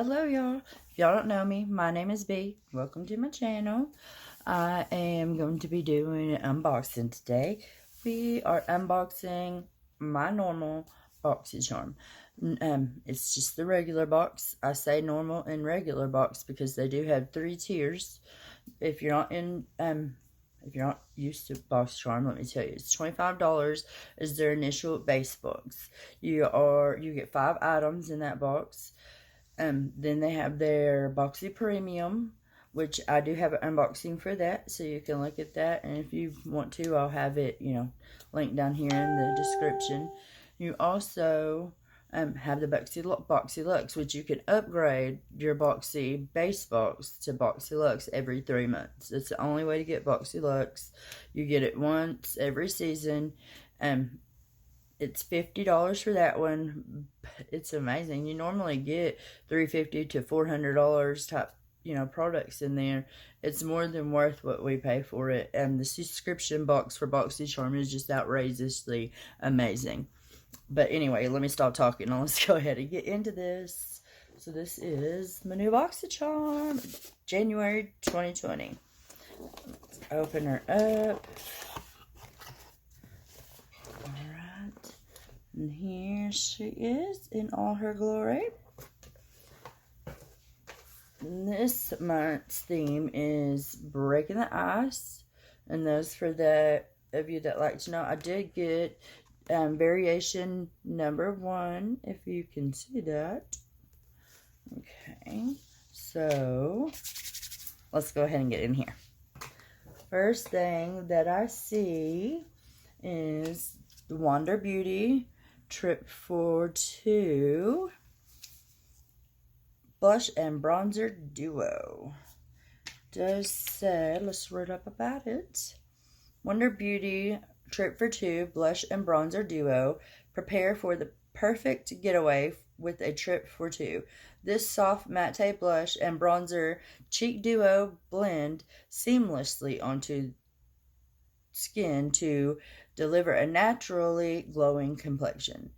Hello, y'all. If y'all don't know me, my name is B. Welcome to my channel. I am going to be doing an unboxing today. We are unboxing my normal BoxyCharm. It's just the regular box. I say normal and regular box because they do have 3 tiers. If you're not used to BoxyCharm, let me tell you, it's $25 is their initial base box. You get 5 items in that box. Then they have their Boxy Premium, which I do have an unboxing for that, so you can look at that. And if you want to, I'll have it, linked down here in the description. You also have the Boxy Lux, which you can upgrade your Boxy base box to Boxy Lux every 3 months. It's the only way to get Boxy Lux. You get it once every season. It's $50 for that one. It's amazing. You normally get $350 to $400 type, products in there. It's more than worth what we pay for it. And the subscription box for BoxyCharm is just outrageously amazing. But anyway, let me stop talking. Let's go ahead and get into this. So this is my new BoxyCharm, January 2020. Let's open her up. And here she is in all her glory. And this month's theme is Breaking the Ice. And those for the of you that like to know, I did get variation number 1, if you can see that. Okay, so let's go ahead and get in here. First thing that I see is the Wander Beauty Trip for 2 Blush and Bronzer Duo. Does say, let's read up about it. Wander Beauty Trip for 2 Blush and Bronzer Duo. Prepare for the perfect getaway with a trip for 2. This soft matte blush and bronzer cheek duo blend seamlessly onto skin to deliver a naturally glowing complexion.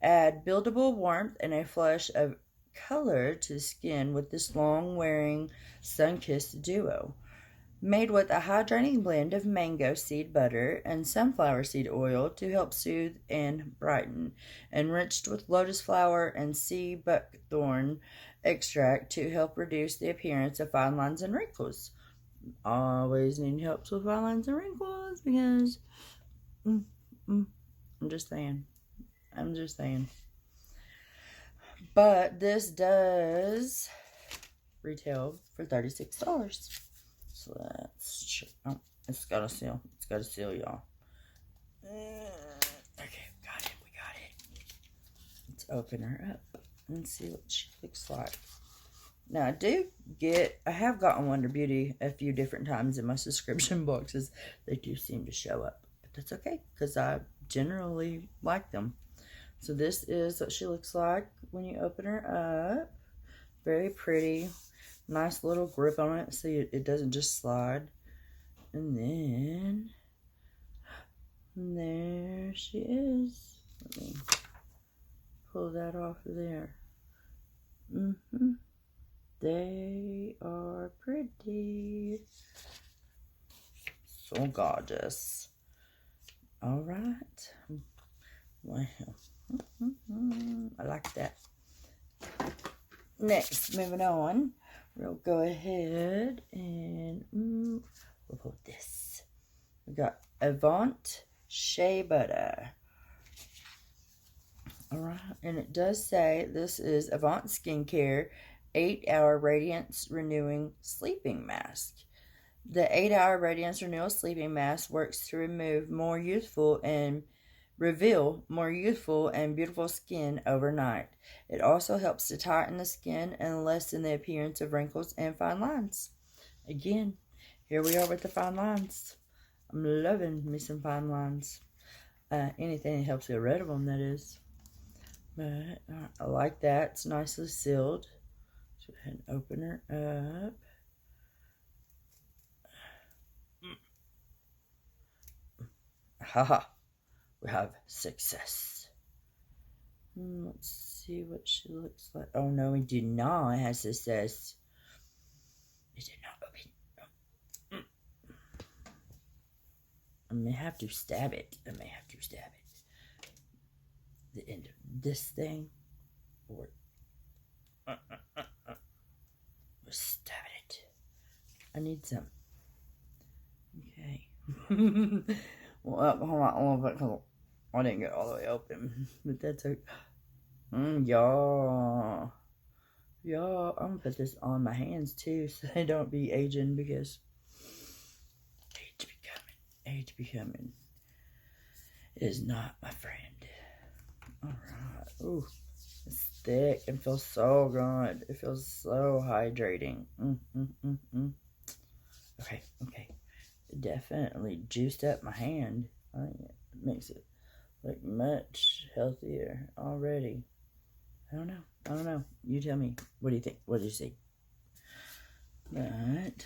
Add buildable warmth and a flush of color to the skin with this long-wearing sun-kissed duo. Made with a hydrating blend of mango seed butter and sunflower seed oil to help soothe and brighten. Enriched with lotus flower and sea buckthorn extract to help reduce the appearance of fine lines and wrinkles. Always need help with fine lines and wrinkles because I'm just saying. But this does retail for $36. So let's check. Oh, it's got a seal. It's got a seal, y'all. Okay, we got it. Let's open her up and see what she looks like. Now, I have gotten Wander Beauty a few different times in my subscription boxes. They do seem to show up. But that's okay, because I generally like them. So this is what she looks like when you open her up. Very pretty. Nice little grip on it, so it doesn't just slide. And then, there she is. Let me pull that off of there. They are pretty. So gorgeous. Alright. Well, I like that. Next, moving on, we'll go ahead and we'll put this. We got Avant Shea Butter. Alright, and it does say this is Avant Skincare 8-hour Radiance Renewing Sleeping Mask. The 8-hour Radiance Renewal Sleeping Mask works to reveal more youthful and beautiful skin overnight. It also helps to tighten the skin and lessen the appearance of wrinkles and fine lines. Again, here we are with the fine lines. I'm loving me some fine lines. Anything that helps get rid of them, that is. But I like that. It's nicely sealed. Let's go ahead and open her up. Haha. We have success. Let's see what she looks like. Oh, no, it did not. It has to says. It did not open. I may have to stab it. I may have to stab it. The end of this thing. Or stab it. I need some. Okay. Well, hold on a little bit because I didn't get all the way open. But that's okay. Y'all. Y'all, I'm gonna put this on my hands too so they don't be aging because age be coming. It is not my friend. Alright. Ooh. It's thick and feels so good. It feels so hydrating. Okay. It definitely juiced up my hand. I think it makes it look much healthier already. I don't know. You tell me. What do you think? What do you see? But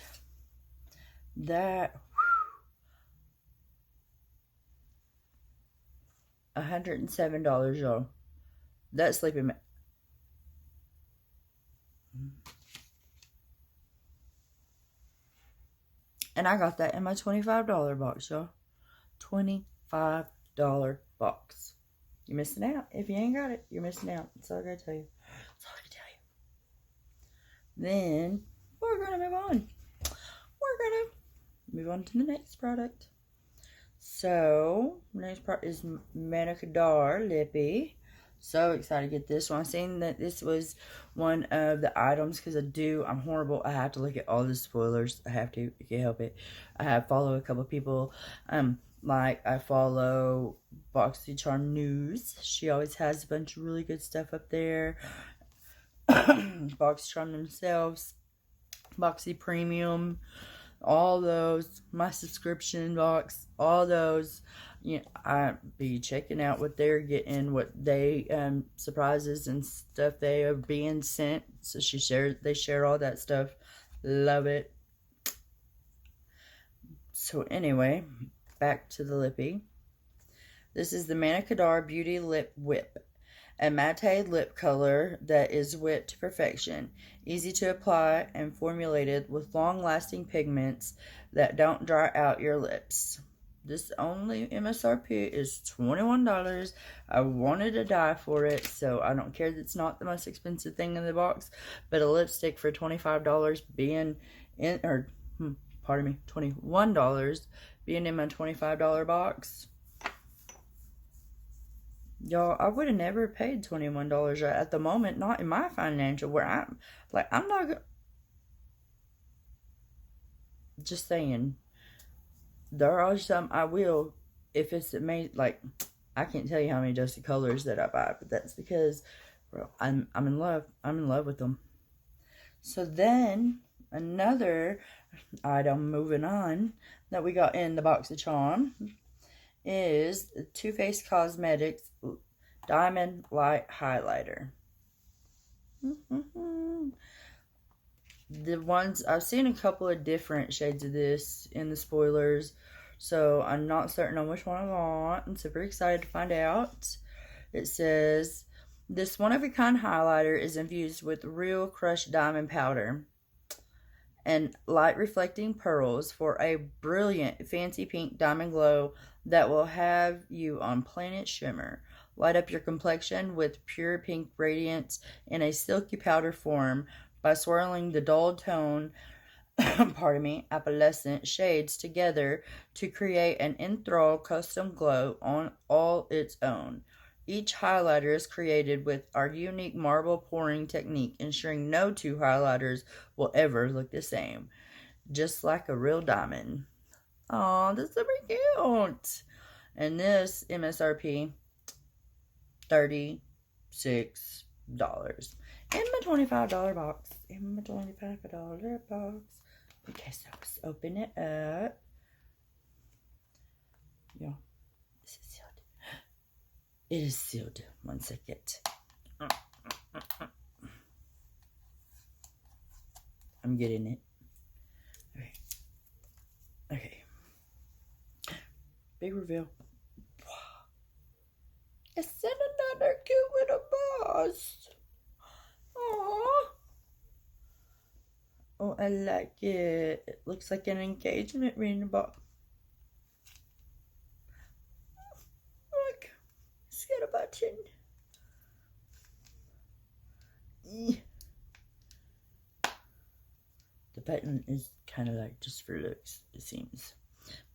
that $107, y'all. That's Sleeping Mask. And I got that in my $25 box, y'all. $25 box. You're missing out. If you ain't got it, you're missing out. That's all I gotta tell you. That's all I can tell you. Then, we're gonna move on. We're gonna move on to the next product. So, next product is Manicadar Lippy. So excited to get this one. I'm saying that this was one of the items because I'm horrible. I have to look at all the spoilers. I have to. I can't help it. I have followed a couple of people. Like I follow BoxyCharm News. She always has a bunch of really good stuff up there. BoxyCharm themselves. Boxy Premium. All those. My subscription box. All those. You know, I be checking out what they're getting, what they surprises and stuff they are being sent. So they share all that stuff. Love it. So anyway, back to the lippy. This is the Manicadar Beauty Lip Whip, a matte lip color that is whipped to perfection, easy to apply and formulated with long-lasting pigments that don't dry out your lips. This only MSRP is $21. I wanted to die for it, so I don't care that it's not the most expensive thing in the box, but a lipstick for $25 being in, or, pardon me, $21 being in my $25 box. Y'all, I would have never paid $21 at the moment, not in my financial, where I'm not gonna, just saying. There are some I will, if it's amazing, like, I can't tell you how many Dusty Colors that I buy, but that's because, well, I'm in love. I'm in love with them. So then, another item, moving on, that we got in the BoxyCharm is the Too Faced Cosmetics Diamond Light Highlighter. The ones, I've seen a couple of different shades of this in the spoilers, so I'm not certain on which one I want. I'm super excited to find out. It says, this one-of-a-kind highlighter is infused with real crushed diamond powder and light-reflecting pearls for a brilliant fancy pink diamond glow that will have you on planet shimmer. Light up your complexion with pure pink radiance in a silky powder form by swirling the dull tone, opalescent shades together to create an enthrall custom glow on all its own. Each highlighter is created with our unique marble pouring technique, ensuring no two highlighters will ever look the same. Just like a real diamond. Aw, that's super cute. And this MSRP, $36. In my $25 box. In my $25 box. Okay, so let's open it up. Yeah, this is sealed. It is sealed. 1 second. I'm getting it. Okay. Big reveal. It's in another cute little cost. Aww. Oh, I like it. It looks like an engagement ring box. Look, it's got a button. The button is kind of like just for looks, it seems.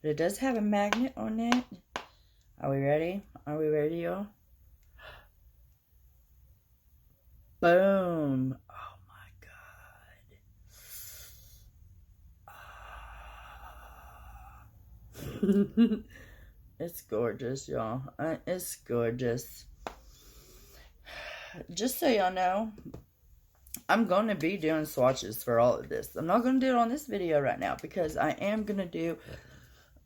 But it does have a magnet on it. Are we ready? Are we ready, y'all? Boom. Oh my God. It's gorgeous, y'all. It's gorgeous. Just so y'all know, I'm going to be doing swatches for all of this. I'm not going to do it on this video right now because I am going to do,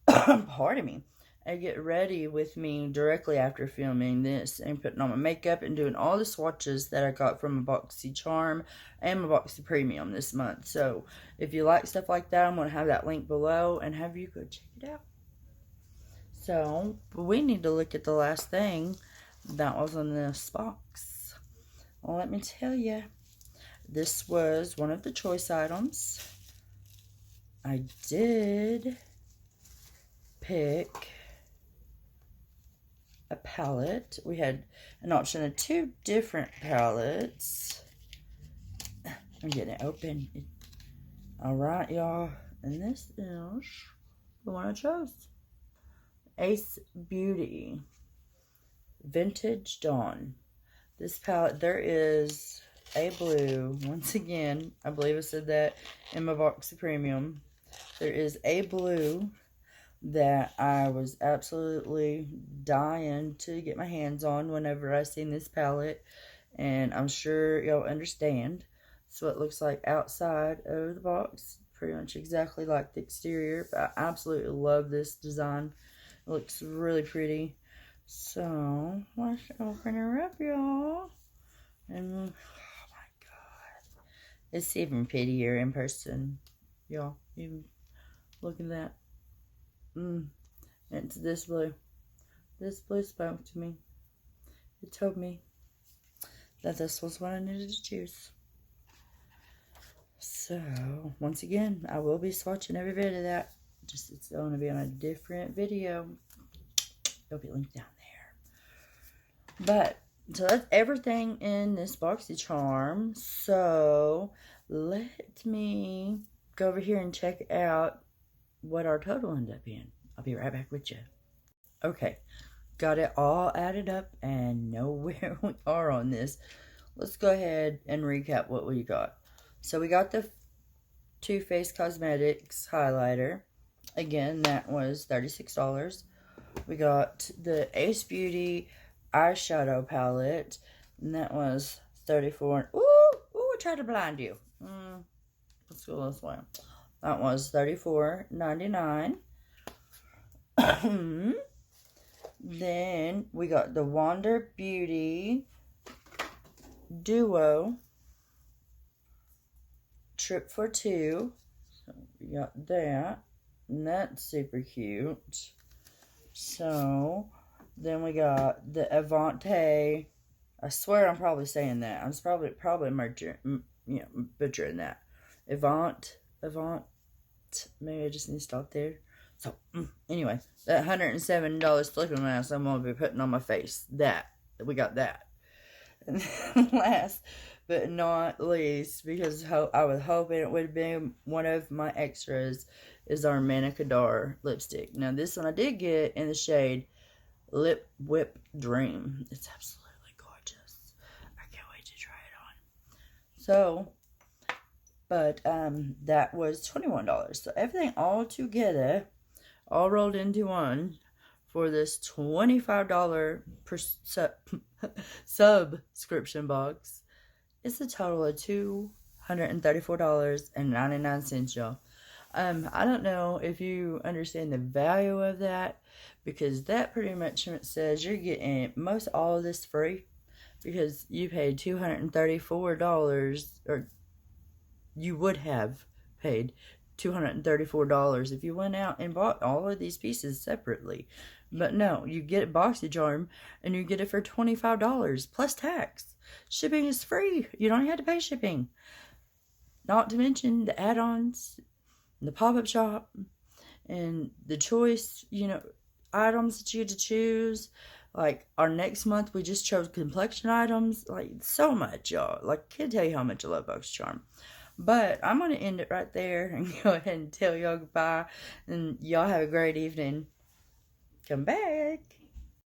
pardon me, and get ready with me directly after filming this and putting on my makeup and doing all the swatches that I got from my BoxyCharm and my Boxy Premium this month. So if you like stuff like that, I'm going to have that link below and have you go check it out. So we need to look at the last thing that was in this box. Well, let me tell you, this was one of the choice items. I did pick a palette. We had an option of 2 different palettes. I'm getting it open. Alright, y'all. And this is the one I chose. Ace Beauty Vintage Dawn. This palette, there is a blue. Once again, I believe I said that in my Boxy Premium. There is a blue that I was absolutely dying to get my hands on whenever I seen this palette, and I'm sure y'all understand. So it looks like outside of the box, pretty much exactly like the exterior, but I absolutely love this design. It looks really pretty. So let's open her up, y'all. And oh my God, it's even prettier in person, y'all. Even look at that. It's this blue. This blue spoke to me. It told me that this was what I needed to choose. So, once again, I will be swatching every bit of that. Just, it's going to be on a different video. It'll be linked down there. But, so that's everything in this BoxyCharm. So, let me go over here and check out what our total ended up being. I'll be right back with you. Okay, got it all added up and know where we are on this. Let's go ahead and recap what we got. So we got the Too Faced Cosmetics highlighter. Again, that was $36. We got the Ace Beauty eyeshadow palette, and that was $34. Ooh, I tried to blind you. Let's go this way. That was $34.99. Then we got the Wander Beauty Duo Trip for 2. So we got that. And that's super cute. So then we got the Avant. I swear I'm probably saying that. I'm probably butchering that. Avant. Maybe I just need to stop there. So, anyway, that $107 flipping mask I'm going to be putting on my face. We got that. And last but not least, because I was hoping it would be one of my extras, is our Manicador lipstick. Now, this one I did get in the shade Lip Whip Dream. It's absolutely gorgeous. I can't wait to try it on. So, but that was $21. So everything all together, all rolled into one, for this $25 per subscription box, it's a total of $234.99, y'all. I don't know if you understand the value of that, because that pretty much says you're getting most all of this free, because you paid $234, or you would have paid $234 if you went out and bought all of these pieces separately. But no, you get BoxyCharm and you get it for $25 plus tax. Shipping is free. You don't have to pay shipping. Not to mention the add-ons, the pop-up shop, and the choice, items that you get to choose. Like, our next month, we just chose complexion items. Like, so much, y'all. Like, I can't tell you how much I love BoxyCharm. But I'm going to end it right there and go ahead and tell y'all goodbye. And y'all have a great evening. Come back.